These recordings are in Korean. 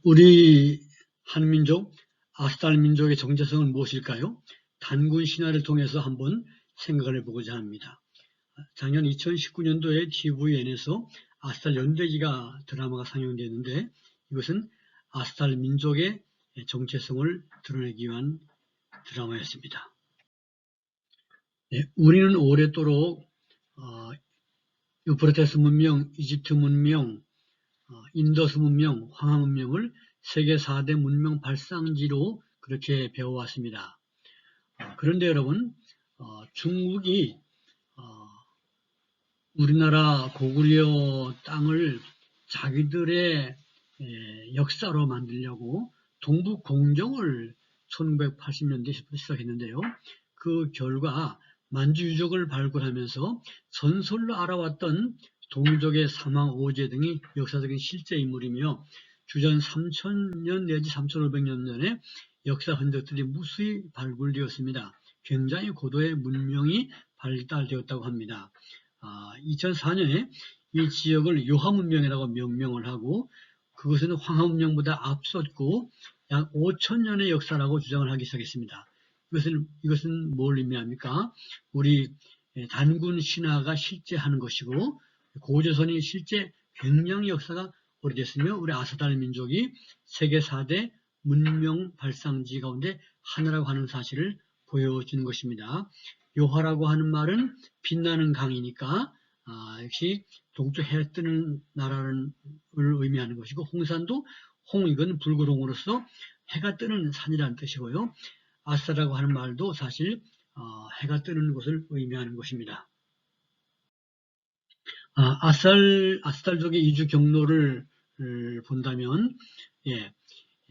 우리 한민족, 아스탈 민족의 정체성은 무엇일까요? 단군 신화를 통해서 한번 생각을 해보고자 합니다. 작년 2019년도에 TVN에서 아스탈 연대기가 드라마가 상영되었는데 이것은 아스탈 민족의 정체성을 드러내기 위한 드라마였습니다. 우리는 오랫도록 유프라테스 문명, 이집트 문명, 인더스 문명, 황하 문명을 세계 4대 문명 발상지로 그렇게 배워왔습니다. 그런데 여러분, 중국이 우리나라 고구려 땅을 자기들의 역사로 만들려고 동북공정을 1980년대에 시작했는데요. 그 결과 만주유적을 발굴하면서 전설로 알아왔던 동족의 사망, 오제 등이 역사적인 실제 인물이며 주전 3000년 내지 3500년 전에 역사 흔적들이 무수히 발굴되었습니다. 굉장히 고도의 문명이 발달되었다고 합니다. 2004년에 이 지역을 요하문명이라고 명명을 하고 그것은 황하문명보다 앞섰고 약 5000년의 역사라고 주장을 하기 시작했습니다. 이것은 뭘 의미합니까? 우리 단군 신화가 실제 하는 것이고 고조선이 실제 굉장히 역사가 오래됐으며 우리 아스탈 민족이 세계 4대 문명 발상지 가운데 하나라고 하는 사실을 보여주는 것입니다. 요하라고 하는 말은 빛나는 강이니까 역시 동쪽 해 뜨는 나라를 의미하는 것이고 홍산도 이건 붉은홍으로서 해가 뜨는 산이라는 뜻이고요. 아스탈이라고 하는 말도 사실 해가 뜨는 곳을 의미하는 것입니다. 아스탈족의 이주 경로를 본다면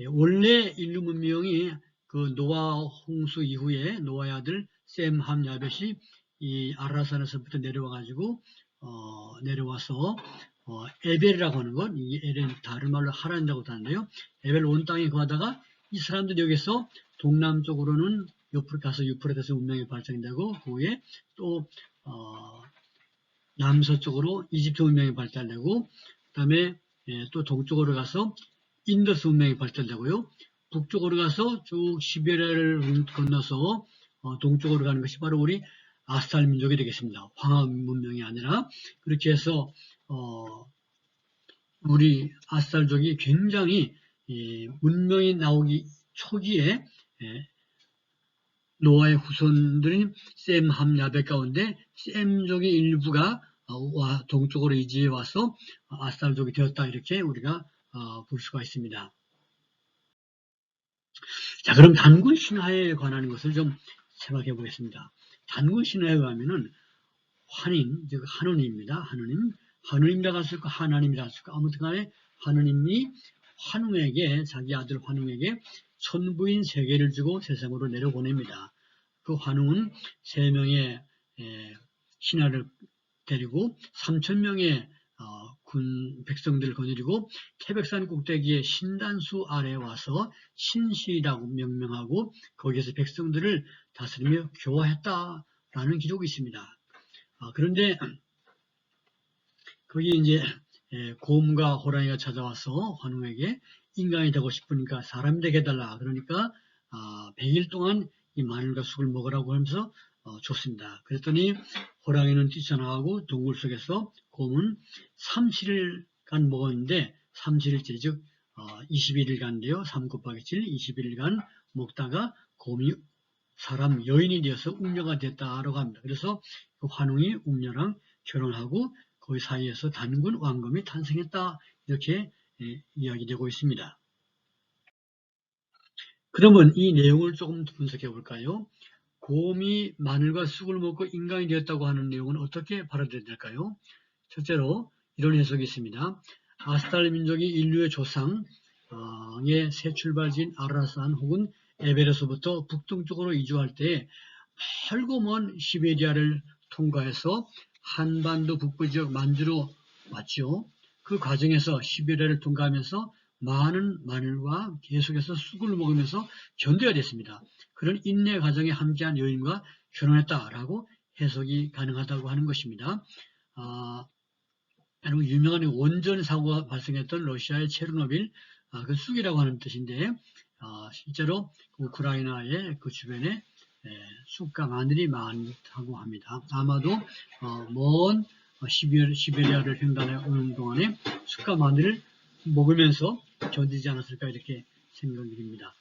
원래 인류 문명이 그 노아 홍수 이후에 노아의 아들 셈, 함, 야벳이 이 아라산에서부터 내려와서 에벨이라고 하는 것, 이 에벨은 다른 말로 하란이라고 하는데요. 에벨 온 땅에 거하다가 이 사람들이 여기서 동남쪽으로는 가서 유프라테스 문명이 발전되고 그 후에 또 남서쪽으로 이집트 문명이 발달되고 그 다음에 또 동쪽으로 가서 인더스 문명이 발달되고요. 북쪽으로 가서 쭉 시베리아를 건너서 동쪽으로 가는 것이 바로 우리 아스탈 민족이 되겠습니다. 황하 문명이 아니라 그렇게 해서 우리 아스탈족이 굉장히 문명이 나오기 초기에 노아의 후손들인 셈, 함, 야벳 가운데 셈족의 일부가 동쪽으로 이주해 와서 아스탈족이 되었다 이렇게 우리가 볼 수가 있습니다. 자, 그럼 단군 신화에 관한 것을 좀 생각해 보겠습니다. 단군 신화에 가면은 환인, 즉 하느님입니다. 하느님이라고 할 수 있고 하나님이라고 할 수 있고 아무튼 간에 하느님이 환웅에게 자기 아들 환웅에게 천부인 3개를 주고 세상으로 내려보냅니다. 그 환웅은 3명의 신하를 데리고 3000명의 군 백성들을 거느리고 태백산 꼭대기의 신단수 아래에 와서 신실이라고 명명하고 거기에서 백성들을 다스리며 교화했다라는 기록이 있습니다. 그런데 거기 이제 곰과 호랑이가 찾아와서 환웅에게 인간이 되고 싶으니까 사람이 되게 해달라. 그러니까 100일 동안 이 마늘과 쑥을 먹으라고 하면서 줬습니다. 그랬더니 호랑이는 뛰쳐나가고 동굴 속에서 곰은 37일간 먹었는데 37일째 즉 21일간인데요. 3 곱하기 7, 21일간 먹다가 곰이 사람 여인이 되어서 웅녀가 됐다라고 합니다. 그래서 그 환웅이 웅녀랑 결혼하고 그 사이에서 단군 왕검이 탄생했다 이렇게 이야기되고 있습니다. 그러면 이 내용을 조금 분석해 볼까요? 곰이 마늘과 쑥을 먹고 인간이 되었다고 하는 내용은 어떻게 받아들여야 될까요? 첫째로 이런 해석이 있습니다. 아스탈 민족이 인류의 조상의 새 출발지인 아라산 혹은 에벨에서부터 북동쪽으로 이주할 때 멀고 먼 시베리아를 통과해서 한반도 북부 지역 만주로 왔죠. 그 과정에서 시베리아를 통과하면서 많은 마늘과 계속해서 쑥을 먹으면서 견뎌야 됐습니다. 그런 인내 과정에 함께한 여인과 결혼했다라고 해석이 가능하다고 하는 것입니다. 유명한 원전 사고가 발생했던 러시아의 체르노빌 그 쑥이라고 하는 뜻인데 실제로 우크라이나의 그 주변에 쑥과 마늘이 많다고 합니다. 아마도 먼 시베리아를 횡단해 오는 동안에 쑥과 마늘을 먹으면서 견디지 않았을까 이렇게 생각이 듭니다.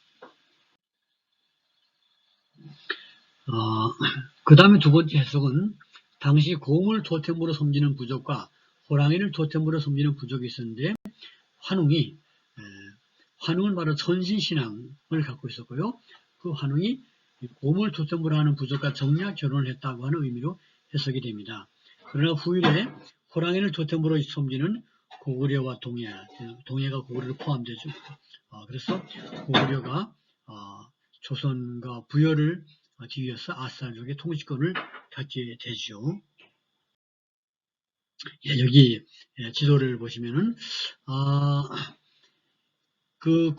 그 다음에 두 번째 해석은 당시 곰을 토템으로 섬기는 부족과 호랑이를 토템으로 섬기는 부족이 있었는데 환웅은 바로 천신신앙을 갖고 있었고요. 그 환웅이 곰을 토템으로 하는 부족과 정략 결혼을 했다고 하는 의미로 해석이 됩니다. 그러나 후일에 호랑이를 토템으로 섬기는 고구려와 동해가 고구려를 포함되죠. 그래서 고구려가 조선과 부여를 뒤이어서 아스탈족의 통치권을 갖게 되죠. 여기 지도를 보시면은 그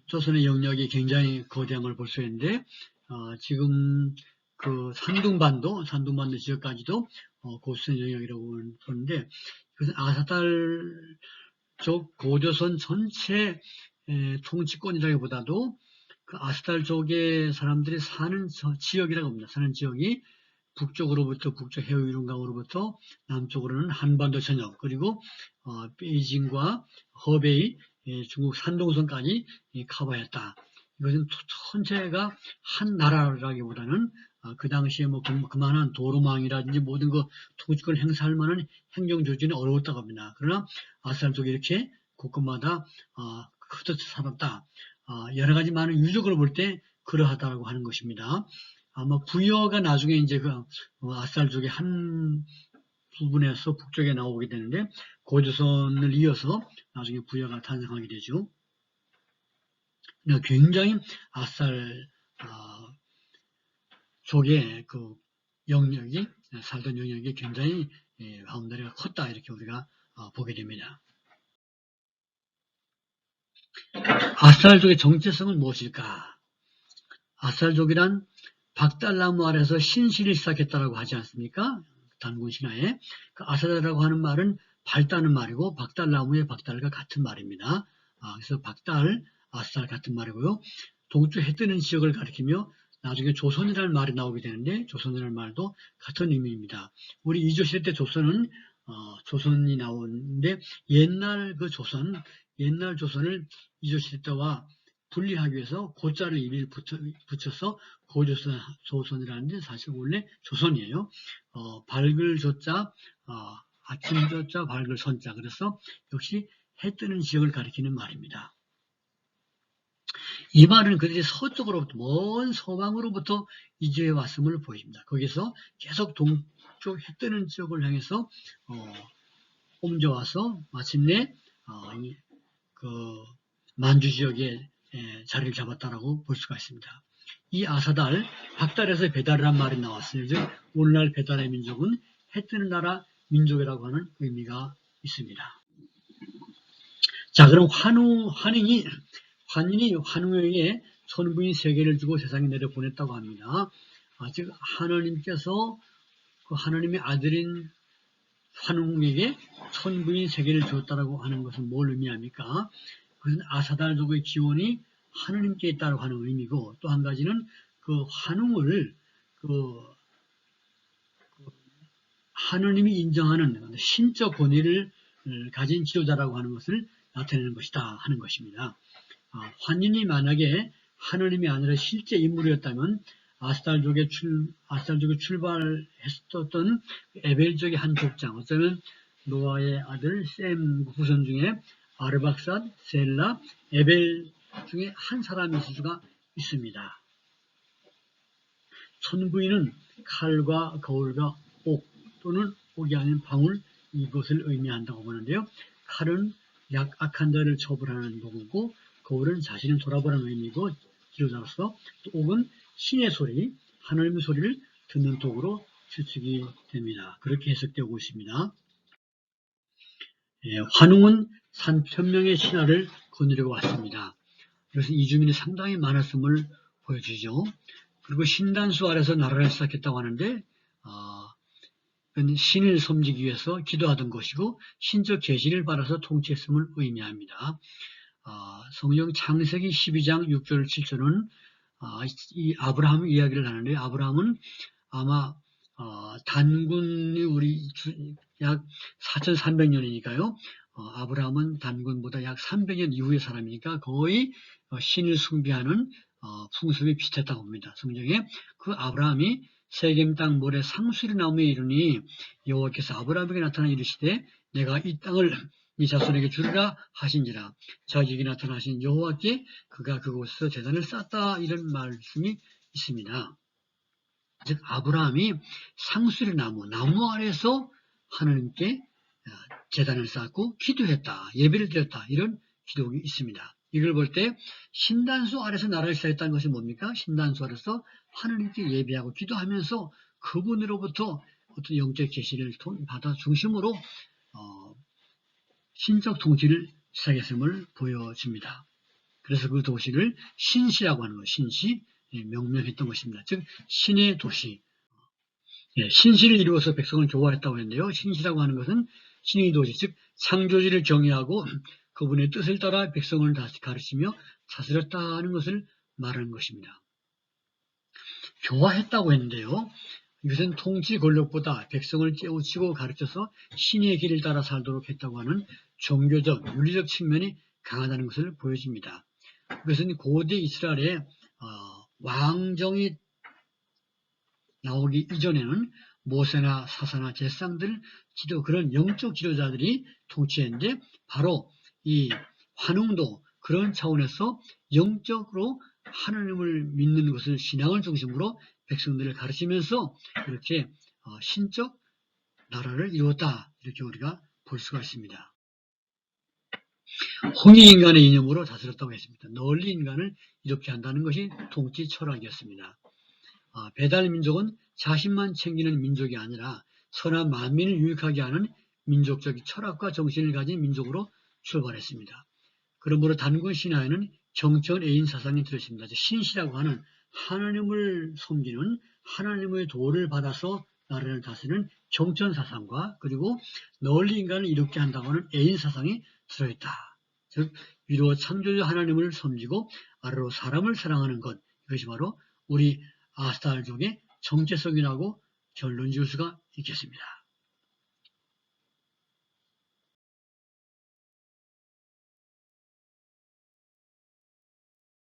조선의 영역이 굉장히 거대한 걸 볼 수 있는데 지금 그 산둥반도 지역까지도 고수선 영역이라고 보는데 그것은 아스탈족 고조선 전체 통치권이라기보다도 그 아스탈족의 사람들이 사는 지역이라고 합니다. 사는 지역이 북쪽으로부터 북쪽 해외 유령강으로부터 남쪽으로는 한반도 전역 그리고 베이징과 허베이 중국 산둥성까지 커버했다. 이것은 전체가 한 나라라기보다는 그 당시에 뭐 그만한 도로망이라든지 모든 그 통치권을 행사할 만한 행정 조직은 어려웠다고 합니다. 그러나 아스탈족이 이렇게 곳곳마다 흩어져 살았다. 여러 가지 많은 유적을 볼 때 그러하다고 하는 것입니다. 아마 부여가 나중에 이제 그 아스탈족의 한 부분에서 북쪽에 나오게 되는데 고조선을 이어서 나중에 부여가 탄생하게 되죠. 굉장히 아스탈 족의 그 영역이 살던 영역이 굉장히 바운더리가 컸다 이렇게 우리가 보게 됩니다. 아스탈족의 정체성은 무엇일까? 아스탈족이란 박달나무 아래서 신실을 시작했다라고 하지 않습니까? 단군 신화에. 그 아스달이라고 하는 말은 밝다는 말이고 박달나무의 박달과 같은 말입니다. 그래서 박달, 아스달 같은 말이고요. 동쪽 해 뜨는 지역을 가리키며 나중에 조선이라는 말이 나오게 되는데 조선이라는 말도 같은 의미입니다. 우리 이조시대 때 조선은 조선이 나오는데 옛날 조선을 이조시대 때와 분리하기 위해서 고자를 입에 붙여서 고조선이라는데 사실 원래 조선이에요. 밝을 조자, 아침 조자, 밝을 선자. 그래서 역시 해 뜨는 지역을 가리키는 말입니다. 이 말은 그들이 서쪽으로부터 먼 서방으로부터 이주해 왔음을 보입니다. 거기서 계속 동쪽 해 뜨는 지역을 향해서 옮겨와서 마침내 그 만주 지역에 자리를 잡았다라고 볼 수가 있습니다. 이 아사달, 박달에서 배달이란 말이 왔으니 즉 오늘날 배달의 민족은 해 뜨는 나라 민족이라고 하는 의미가 있습니다. 자, 그럼 환인이 환웅에게 천부인 3개를 주고 세상에 내려보냈다고 합니다. 즉 하나님께서 그 하나님의 아들인 환웅에게 천부인 3개를 주었다라고 하는 것은 뭘 의미합니까? 그것은 아사달족의 기원이 하느님께 있다고 하는 의미고 또 한 가지는 그 환웅을 하느님이 인정하는 신적 권위를 가진 지도자라고 하는 것을 나타내는 것이다 하는 것입니다. 환인이 만약에 하느님이 아니라 실제 인물이었다면 아스달족에 출발했었던 에벨족의 한 족장, 어쩌면 노아의 아들 셈 후손 중에 아르박삿, 셀라, 에벨 중에 한 사람이 있을 수가 있습니다. 천부인은 칼과 거울과 옥 또는 옥이 아닌 방울 이것을 의미한다고 보는데요. 칼은 악한 자를 처벌하는 도구고 거울은 자신을 돌아보라는 의미고 지도자로서 또 옥은 신의 소리, 하나님의 소리를 듣는 도구로 추측이 됩니다. 그렇게 해석되고 있습니다. 환웅은 산 천명의 신화를 거느리고 왔습니다. 그래서 이주민이 상당히 많았음을 보여주죠. 그리고 신단수 아래서 나라를 시작했다고 하는데 신을 섬기기 위해서 기도하던 것이고 신적 계시를 받아서 통치했음을 의미합니다. 성경 창세기 12장 6절 7절은 이 아브라함 이야기를 하는데, 아브라함은 아마 단군이 약 4300년이니까요. 아브라함은 단군보다 약 300년 이후의 사람이니까 거의 신을 숭배하는 풍습이 비슷했다고 봅니다. 성경에 그 아브라함이 세겜 땅 모래 상수리 나무에 이르니 여호와께서 아브라함에게 나타나 이르시되 내가 이 땅을 네 자손에게 주리라 하신지라. 자기에게 나타나신 여호와께 그가 그곳에서 제단을 쌓았다, 이런 말씀이 있습니다. 즉 아브라함이 상수리 나무 아래에서 하나님께 제단을 쌓고 기도했다, 예배를 드렸다, 이런 기록이 있습니다. 이걸 볼 때 신단수 아래서 나라를 시작했다는 것이 뭡니까? 신단수 아래서 하나님께 예배하고 기도하면서 그분으로부터 어떤 영적 계시를 받아 중심으로 신적 통치를 시작했음을 보여줍니다. 그래서 그 도시를 신시라고 하는 것, 신시, 명명했던 것입니다. 즉 신의 도시, 신시를 이루어서 백성을 교화했다고 했는데요. 신시라고 하는 것은 신의 도시, 즉 창조주를 경외하고 그분의 뜻을 따라 백성을 다시 가르치며 다스렸다는 것을 말하는 것입니다. 교화했다고 했는데요. 이것은 통치 권력보다 백성을 깨우치고 가르쳐서 신의 길을 따라 살도록 했다고 하는 종교적, 윤리적 측면이 강하다는 것을 보여줍니다. 그것은 고대 이스라엘의 왕정이 나오기 이전에는 모세나 사사나 제사장들, 그런 영적 지도자들이 통치했는데, 바로 이 환웅도 그런 차원에서 영적으로 하나님을 믿는 것을, 신앙을 중심으로 백성들을 가르치면서 이렇게 신적 나라를 이루었다, 이렇게 우리가 볼 수가 있습니다. 홍익인간의 이념으로 다스렸다고 했습니다. 널리 인간을 이렇게 한다는 것이 통치 철학이었습니다. 배달민족은 자신만 챙기는 민족이 아니라 선한 만민을 유익하게 하는 민족적 철학과 정신을 가진 민족으로 출발했습니다. 그러므로 단군 신화에는 정천 애인 사상이 들어있습니다. 신시라고 하는 하나님을 섬기는, 하나님의 도를 받아서 나라를 다스리는 정천 사상과, 그리고 널리 인간을 이롭게 한다고 하는 애인 사상이 들어있다. 즉 위로 창조주 하나님을 섬기고 아래로 사람을 사랑하는 것, 이것이 바로 우리 아스타르족의 정체성이라고 결론 지을 수가 있겠습니다.